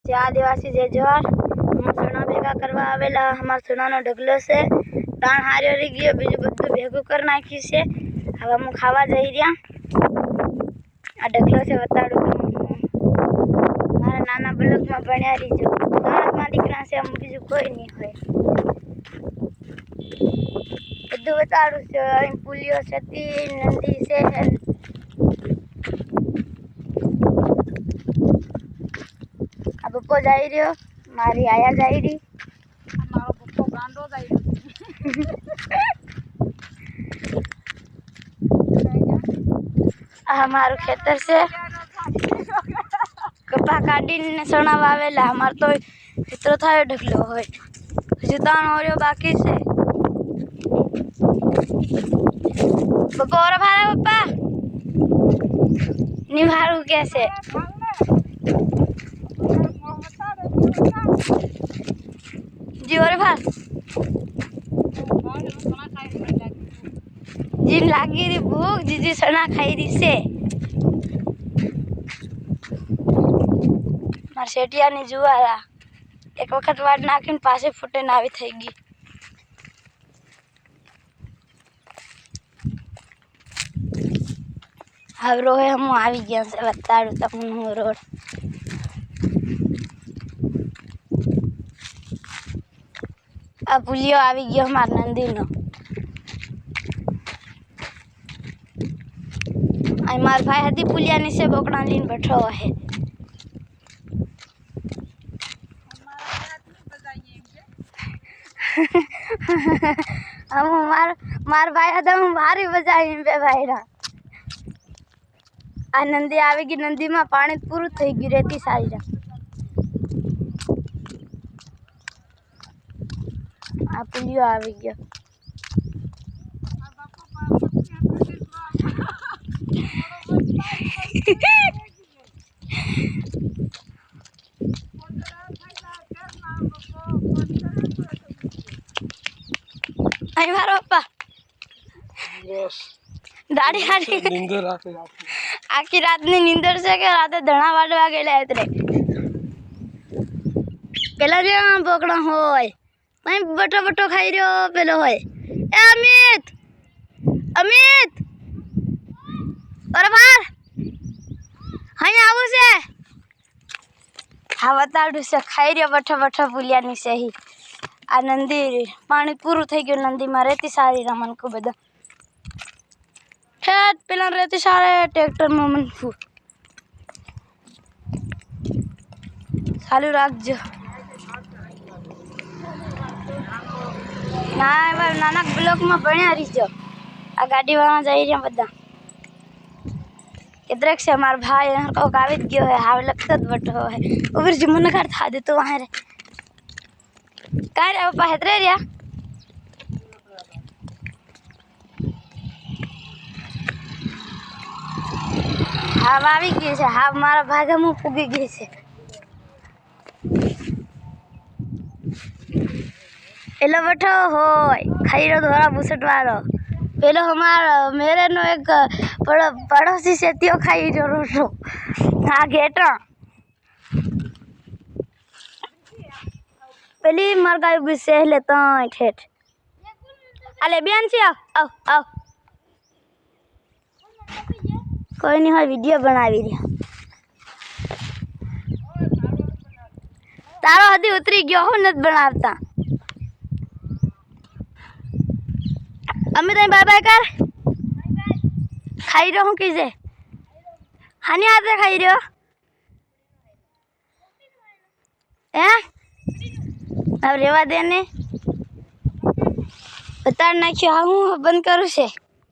જે આદિવાસી જે જોર ચણા ભેગા કરવા આવેલા અમારા ચણાનો ઢગલો છે દાણ હાર્યો રહી ગયો બીજું બધું ભેગું કરી નાખ્યું છે હવે હું ખાવા જઈ રહ્યા આ ઢગલો છે વતાડું મારા નાના બ્લોકમાં ભણ્યા રહીજો દાણમાં દીકરા છે બીજું કોઈ નહીં હોય બધું વતાડું છે અહીં પુલિયો છે નંદી છે આ પપ્પો જઈ રહ્યો મારી આયા જઈ રહી મારો પપ્પો ગાંડો જઈ રહ્યો આ મારું ખેતર છે કપા કાઢીને ચણા વાવેલા અમારે તો એટલો થાય ઢગલો હોય હજુ તાણ ઓર્યો બાકી છે પપ્પા ઓર ભારા પપ્પા નિભારું કે છે जी और भार जी लागी री भूख जीजी सना खाई रही से मार सेटिया ने जुआरा एक वक्त वाट नाखीने पासे फूटे नावी થઈ ગઈ હવે રોહે હું આવી ગયા છે બતાડું તમને હું રોડ આ પુલિયો આવી ગયો મારા નંદીનો આ મારા ભાઈ હતી પુલિયા નીચે બોકડા લઈને બેઠો હે हम मार भाई હતા હું મારી બજાઈ બે ભાઈડા આ નંદી આવી ગઈ નંદીમાં પાણી પૂરું થઈ ગયું રેતી સારી આ પુલિયો આવી ગયો आई मारो पप्पा बस दाढ़ी हारी नींदर आखी रात ની નીંદર છે કે રાતે ધણા વાડવા ગયેલા એટલે પેલા જે બોકડા હોય मैं बटो बटो खाई रहो पेलो होय ए अमित अमित अरे बार हाय आवो से हा बताडू से खाई रहो बटो बटो पुलिया नी से ही आ नंदी पानी पूરું થઈ ગયું નંદી માં રેતી સારી રમન કો બધા ખેત પેલા રેતી સારે ટ્રેક્ટર માં મન ફૂ ચાલુ રાખજો ના હવે નાના બ્લોકમાં ભણ્યા રહીજો આ ગાડીવાળા જઈ રહ્યા બધા किधर से हमारे भाई यहाँ को गावित गयो है हाव लगता बटो है ऊपर जुमन कर था दे तो वहाँ रे काय रे पापा हेतरे रिया हाव આવી ગઈ છે હાવ મારા ભાગમાં પૂગી ગઈ છે एलो बैठो होय खैरो धोरा बुसट वालो पेलो हमारा मेरे नो एक पड़ोसी से त्यो खाई जो रोटो हाँ घेटा पेली मर गई भी से लेता ठेठ अले बेन से आओ आओ कोई नहीं है वीडियो बनावी रही तारो हदी उतरी गयो हो नत बनावता अमित बाय बाय कर खाई रहो हूँ किसे हानि आते खाई रहो हैं अब रेवा देने बता ना क्यों हूँ बंद करूँ से